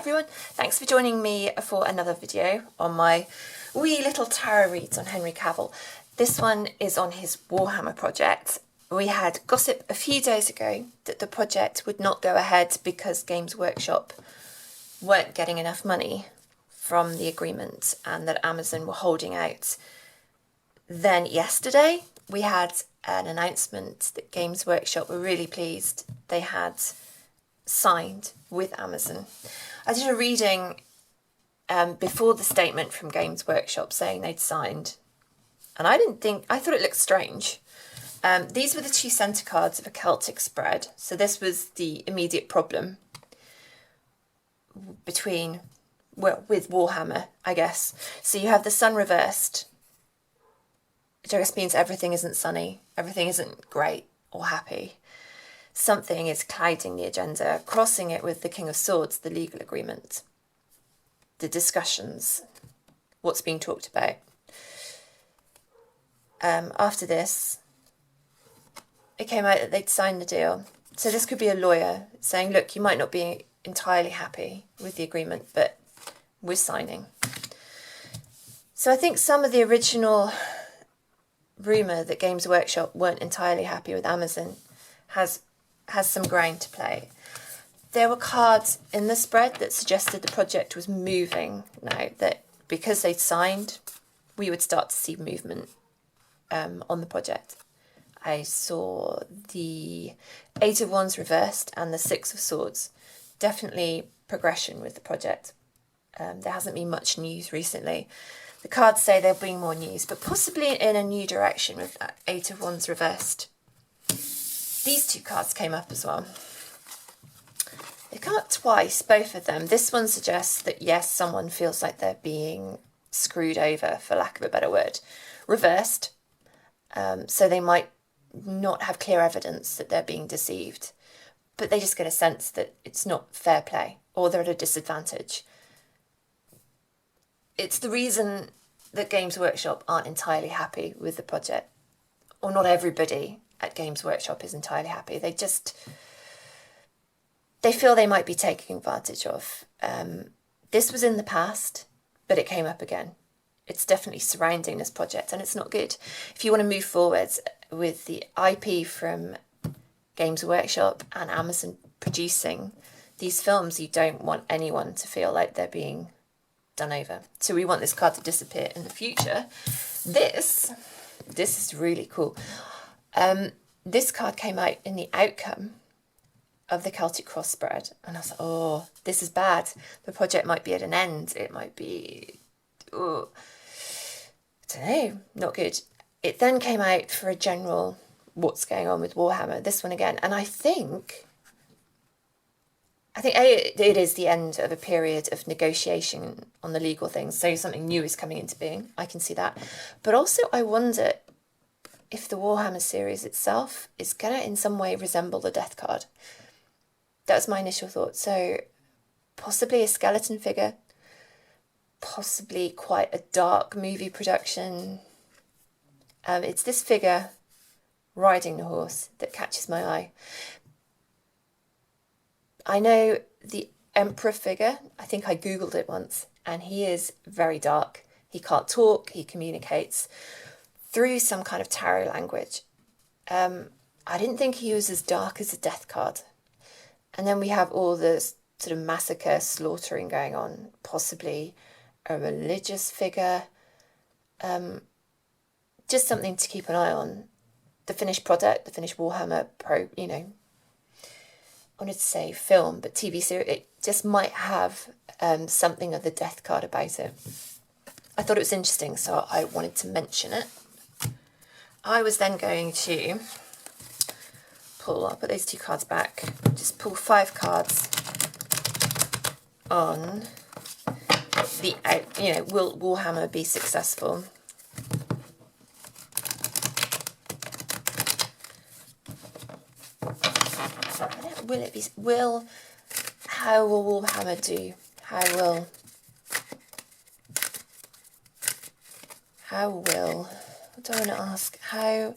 everyone, thanks for joining me for another video on my wee little tarot reads on Henry Cavill. This one is on his Warhammer project. We had gossip a few days ago that the project would not go ahead because Games Workshop weren't getting enough money from the agreement and that Amazon were holding out. Then yesterday we had an announcement that Games Workshop were really pleased they had signed with Amazon. I did a reading before the statement from Games Workshop saying they'd signed, and I thought it looked strange. These were the two centre cards of a Celtic spread, so this was the immediate problem with Warhammer, I guess. So you have the sun reversed, which I guess means everything isn't sunny, everything isn't great or happy. Something is clouding the agenda, crossing it with the King of Swords, the legal agreement, the discussions, what's being talked about. After this, it came out that they'd signed the deal. So this could be a lawyer saying, look, you might not be entirely happy with the agreement, but we're signing. So I think some of the original rumour that Games Workshop weren't entirely happy with Amazon has some ground to play. There were cards in the spread that suggested the project was moving now, that because they'd signed, we would start to see movement on the project. I saw the Eight of Wands reversed and the Six of Swords. Definitely progression with the project. There hasn't been much news recently. The cards say there'll be more news, but possibly in a new direction with that Eight of Wands reversed. These two cards came up as well. They come up twice, both of them. This one suggests that, yes, someone feels like they're being screwed over, for lack of a better word. Reversed, so they might not have clear evidence that they're being deceived, but they just get a sense that it's not fair play, or they're at a disadvantage. It's the reason that Games Workshop aren't entirely happy with the project, or not everybody at Games Workshop is entirely happy. They feel they might be taking advantage of. This was in the past, but it came up again. It's definitely surrounding this project, and it's not good. If you want to move forwards with the IP from Games Workshop and Amazon producing these films, you don't want anyone to feel like they're being done over. So we want this card to disappear in the future. This is really cool. This card came out in the outcome of the Celtic cross spread, and I was like, oh, this is bad. The project might be at an end. It might be, I don't know, not good. It then came out for a general what's going on with Warhammer, this one again, and I think it is the end of a period of negotiation on the legal things, so something new is coming into being. I can see that. But also I wonder if the Warhammer series itself is going to in some way resemble the Death card. That was my initial thought. So possibly a skeleton figure, possibly quite a dark movie production. It's this figure riding the horse that catches my eye. I know the Emperor figure, I think I googled it once, and he is very dark. He can't talk, he communicates through some kind of tarot language. I didn't think he was as dark as the Death card. And then we have all the sort of massacre, slaughtering going on, possibly a religious figure. Just something to keep an eye on. The finished product, the finished Warhammer I wanted to say film, but TV series, it just might have something of the Death card about it. I thought it was interesting, so I wanted to mention it. I was then going to I'll put those two cards back, just pull 5 cards on the will Warhammer be successful? How will Warhammer do? What do I want to ask? How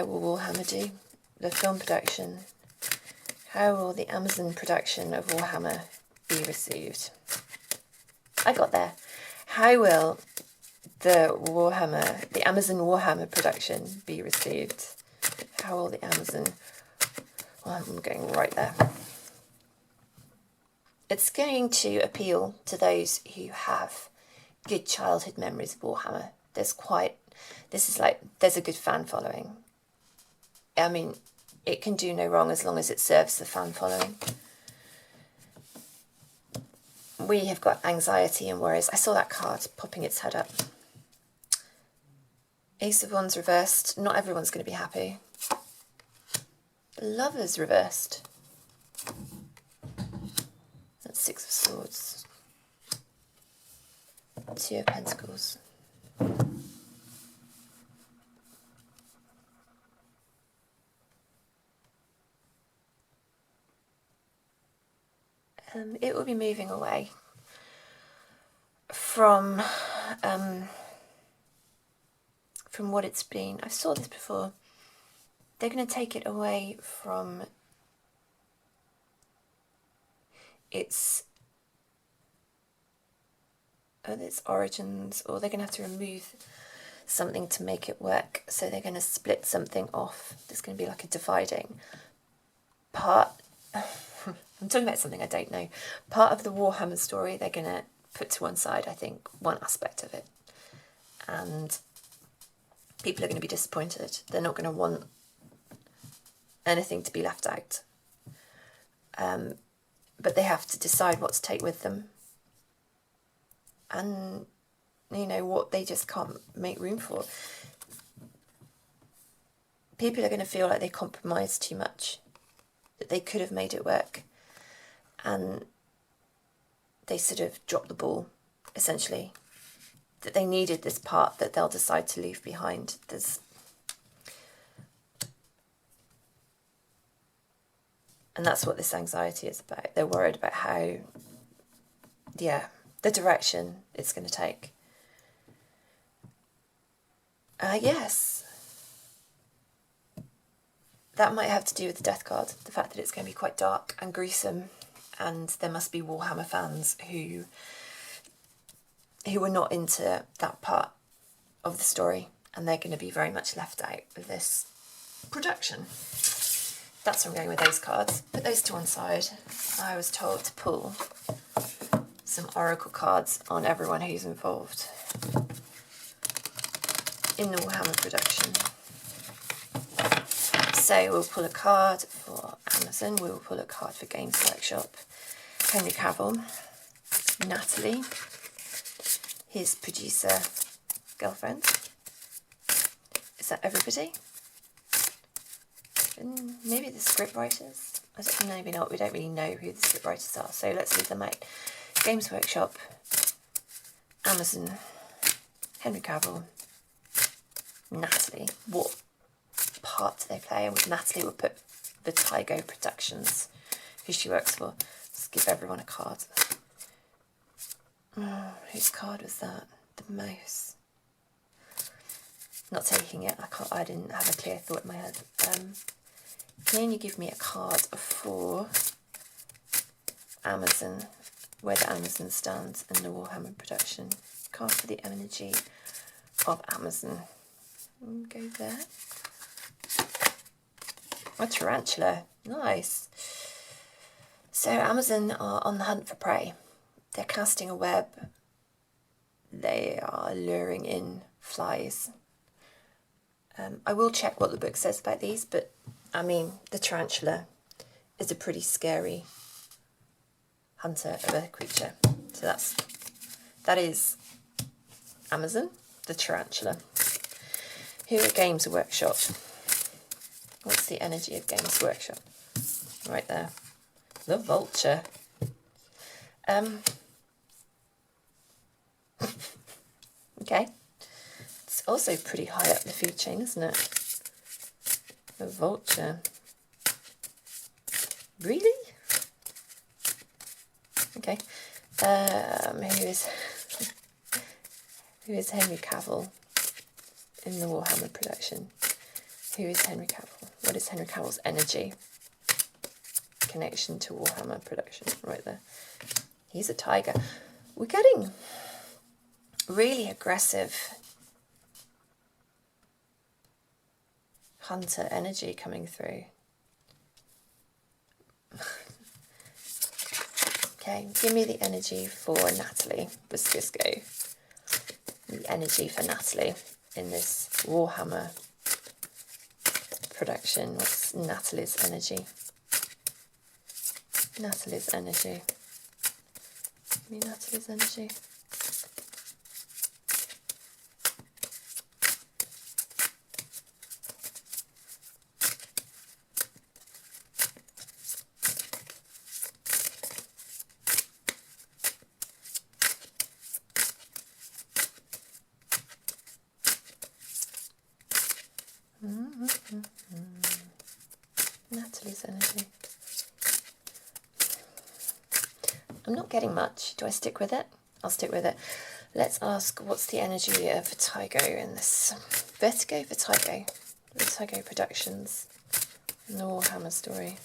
will Warhammer do? The film production. How will the Amazon production of Warhammer be received? I got there. How will the Amazon Warhammer production be received? How will the Amazon... Well, I'm going right there. It's going to appeal to those who have good childhood memories of Warhammer. There's a good fan following. I mean, it can do no wrong as long as it serves the fan following. We have got anxiety and worries. I saw that card popping its head up. Ace of Wands reversed. Not everyone's going to be happy. Lovers reversed. That's Six of Swords. Two of Pentacles. It will be moving away from what it's been. I saw this before. They're going to take it away from its origins, or they're going to have to remove something to make it work. So they're going to split something off. There's going to be like a dividing part. I'm talking about something I don't know. Part of the Warhammer story they're going to put to one side, I think, one aspect of it. And people are going to be disappointed. They're not going to want anything to be left out. But they have to decide what to take with them. And, you know, what they just can't make room for. People are going to feel like they compromised too much. That they could have made it work. And they sort of dropped the ball, essentially. That they needed this part that they'll decide to leave behind. And that's what this anxiety is about. They're worried about how, the direction it's going to take. Yes. That might have to do with the Death card. The fact that it's going to be quite dark and gruesome. And there must be Warhammer fans who were not into that part of the story, and they're going to be very much left out of this production. That's where I'm going with those cards. Put those to one side. I was told to pull some oracle cards on everyone who's involved in the Warhammer production. So we'll pull a card for Amazon, we'll pull a card for Games Workshop, Henry Cavill, Natalie, his producer girlfriend. Is that everybody? And maybe the script writers? I don't know, maybe not. We don't really know who the script writers are, so let's leave them out. Games Workshop, Amazon, Henry Cavill, Natalie. What part do they play? And with Natalie, we'll put Vertigo Productions, who she works for. Let's give everyone a card. Oh, whose card was that? The mouse. Not taking it. I didn't have a clear thought in my head. Can you give me a card for Amazon, where the Amazon stands in the Warhammer production? Card for the energy of Amazon. Go there. A tarantula. Nice. So Amazon are on the hunt for prey. They're casting a web. They are luring in flies. I will check what the book says about these, but I mean, the tarantula is a pretty scary hunter of a creature. So that is Amazon, the tarantula. Who are Games Workshop? What's the energy of Games Workshop? Right there. The vulture. Okay. It's also pretty high up the food chain, isn't it? The vulture. Really? Okay. Who is Henry Cavill in the Warhammer production? Who is Henry Cavill? What is Henry Cavill's energy? connection to Warhammer production right there. He's a tiger. We're getting really aggressive hunter energy coming through. Okay, give me the energy for Natalie Buscisco. The energy for Natalie in this Warhammer production. What's Natalie's energy? Natalie's energy. Give me Natalie's energy. Natalie's energy. I'm not getting much. Do I stick with it? I'll stick with it. Let's ask, what's the energy of Vertigo in this? Vertigo Productions. In the Warhammer story.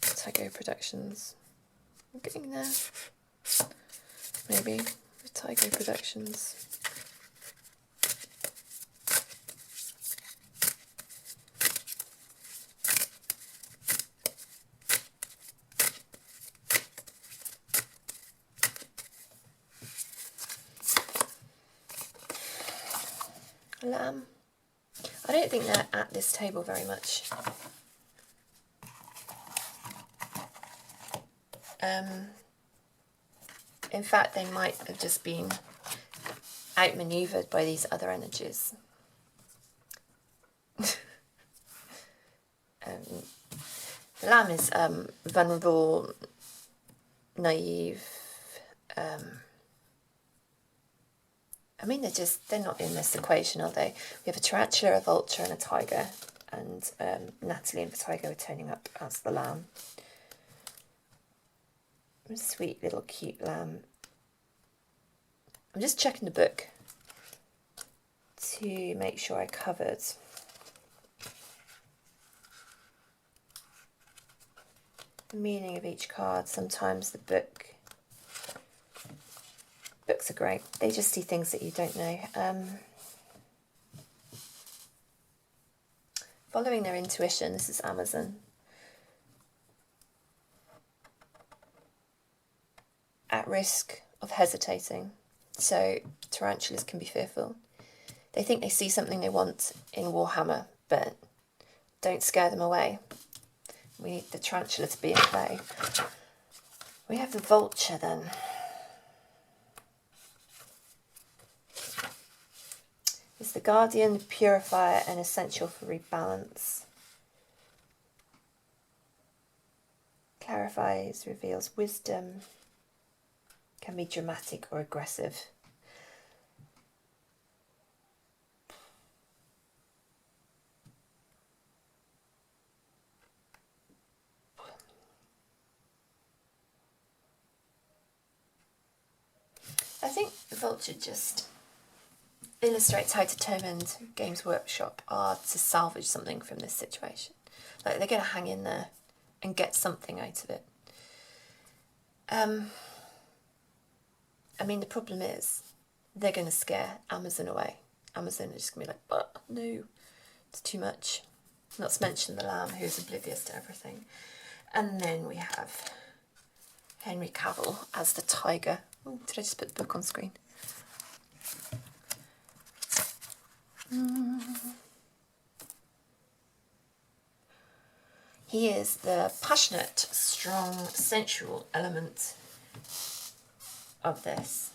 Vertigo Productions. I'm getting there. Maybe. Vertigo Productions. Lamb. I don't think they're at this table very much. In fact, they might have just been outmaneuvered by these other energies. The lamb is vulnerable, naive. I mean, they're not in this equation, are they? We have a tarantula, a vulture, and a tiger, and Natalie and Vertigo are turning up as the lamb. A sweet little cute lamb. I'm just checking the book to make sure I covered the meaning of each card. Sometimes the books are great. They just see things that you don't know. Following their intuition. This is Amazon. At risk of hesitating. So tarantulas can be fearful. They think they see something they want in Warhammer, but don't scare them away. We need the tarantula to be in play. We have the vulture then. It's the guardian, purifier, and essential for rebalance. Clarifies, reveals wisdom. Can be dramatic or aggressive. I think the vulture just illustrates how determined Games Workshop are to salvage something from this situation. Like, they're going to hang in there and get something out of it. I mean, the problem is they're going to scare Amazon away. Amazon is just going to be like, but no, it's too much. Not to mention the lamb, who's oblivious to everything. And then we have Henry Cavill as the tiger. Oh, did I just put the book on screen? He is the passionate, strong, sensual element of this.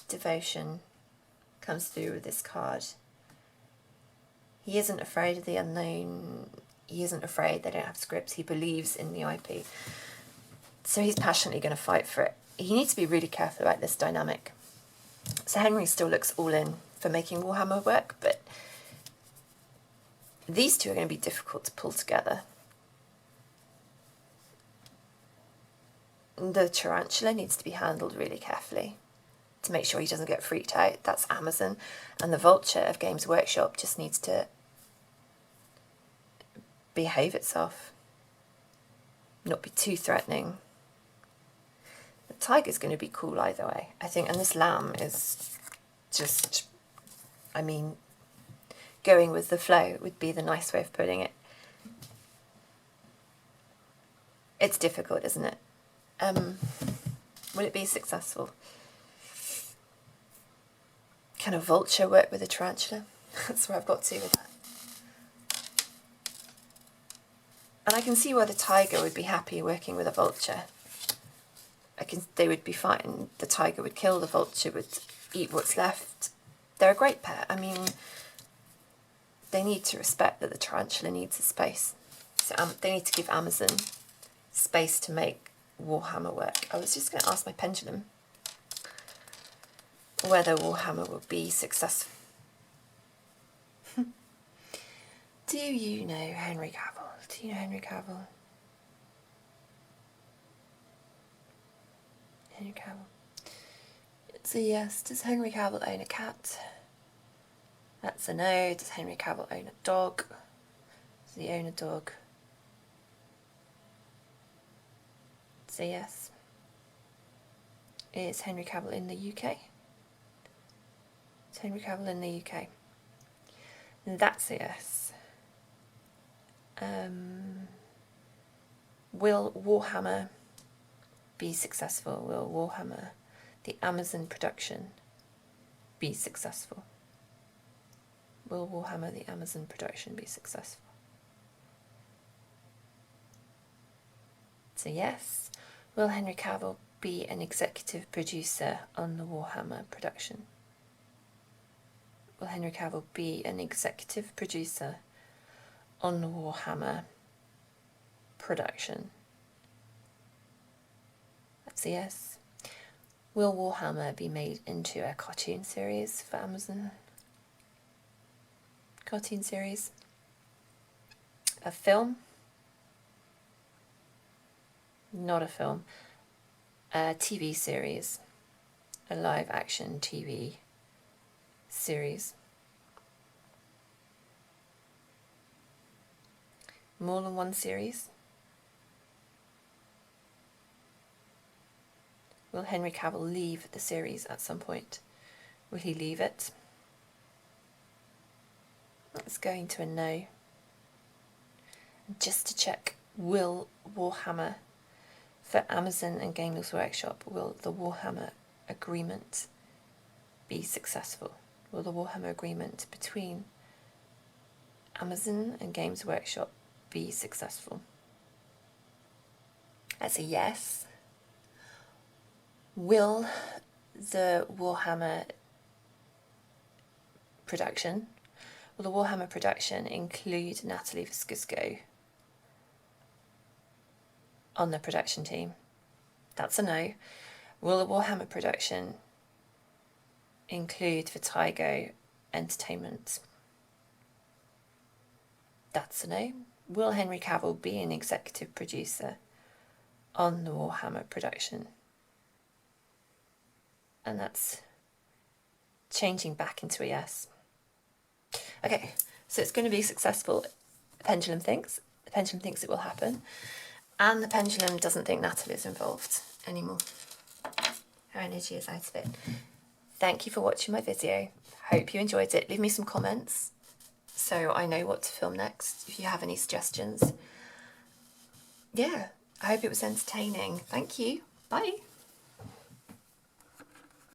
Devotion comes through with this card. He isn't afraid of the unknown. He isn't afraid they don't have scripts. He believes in the IP. So he's passionately going to fight for it. He needs to be really careful about this dynamic. So Henry still looks all in for making Warhammer work, but these two are going to be difficult to pull together. The tarantula needs to be handled really carefully. to make sure he doesn't get freaked out. That's Amazon. And the Vulture of Games Workshop just needs to behave itself, not be too threatening. The tiger's going to be cool either way, I think. And this lamb is just, I mean, going with the flow would be the nice way of putting it. It's difficult, isn't it? Will it be successful? Can a vulture work with a tarantula? That's where I've got to with that. And I can see why the tiger would be happy working with a vulture. They would be fine. The tiger would kill, the vulture would eat what's left. They're a great pet. I mean, they need to respect that the tarantula needs a space. So they need to give Amazon space to make Warhammer work. I was just going to ask my pendulum whether Warhammer will be successful. Do you know Henry Cavill? Do you know Henry Cavill? Henry Cavill. It's a yes. Does Henry Cavill own a cat? That's a no. Does Henry Cavill own a dog? Does he own a dog? It's a yes. Is Henry Cavill in the UK? Is Henry Cavill in the UK? That's a yes. Will Warhammer be successful? Will Warhammer, the Amazon production, be successful? Will Warhammer, the Amazon production, be successful? So yes. Will Henry Cavill be an executive producer on the Warhammer production? Will Henry Cavill be an executive producer on the Warhammer production? That's a yes. Will Warhammer be made into a cartoon series for Amazon? Cartoon series? A film? Not a film. A TV series. A live action TV series. More than one series? Will Henry Cavill leave the series at some point? Will he leave it? That's going to a no. And just to check, will Warhammer for Amazon and Games Workshop, will the Warhammer agreement be successful? Will the Warhammer agreement between Amazon and Games Workshop be successful? That's a yes. Will the Warhammer production, include Natalie Viscusco on the production team? That's a no. Will the Warhammer production include Vertigo Entertainment? That's a no. Will Henry Cavill be an executive producer on the Warhammer production? And that's changing back into a yes. Okay, so it's going to be successful, the pendulum thinks. The pendulum thinks it will happen. And the pendulum doesn't think Natalie's involved anymore. Her energy is out of it. Thank you for watching my video. Hope you enjoyed it. Leave me some comments so I know what to film next, if you have any suggestions. Yeah, I hope it was entertaining. Thank you. Bye.